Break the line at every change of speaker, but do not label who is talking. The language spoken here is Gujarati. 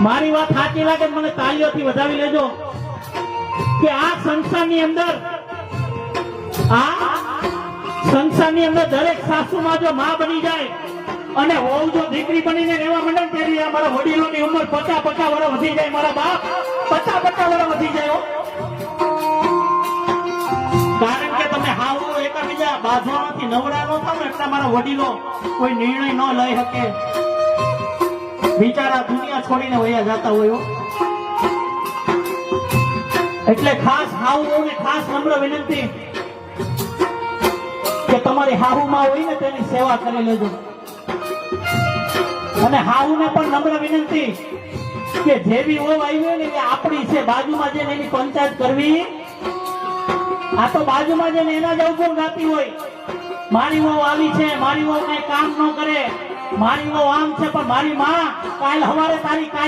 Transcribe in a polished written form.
મારી વાત સાચી લાગે મને તાળીઓથી વધાવી લેજો કે આ સંસારની અંદર દરેક સાસુમાં જો માં બની જાય અને વહુ જો દીકરી બનીને રહેવા માંડે ત્યારે અમારા વડીલોની ઉંમર 50 વર્ષ વધી જાય. મારા બાપ 50 વર્ષ વધી જાય હો. કારણ કે તમે હાવ એકબીજા બાંધવામાંથી નવરા ન થાવ ને એટલે મારા વડીલો કોઈ નિર્ણય ન લઈ શકે, બિચારા દુનિયા છોડીને વયા જતા હોય. એટલે ખાસ હાહુઓને ખાસ નમ્ર વિનંતી કે તમારી હાહુમાં હોય ને તેની સેવા કરી લેજો. અને હાહુને પણ નમ્ર વિનંતી કે જેવી વહુ આવી હોય ને એ આપણી છે, બાજુમાં જઈને એની પંચાયત કરવી. આ તો બાજુમાં જઈને એના જ અવગુણ ગાતી હોય, મારી વહુ આવી છે, મારી વહુ કઈ કામ ન કરે, મારી વહુ આમ છે, પણ મારી માં કાલ સવારે તારી કાયા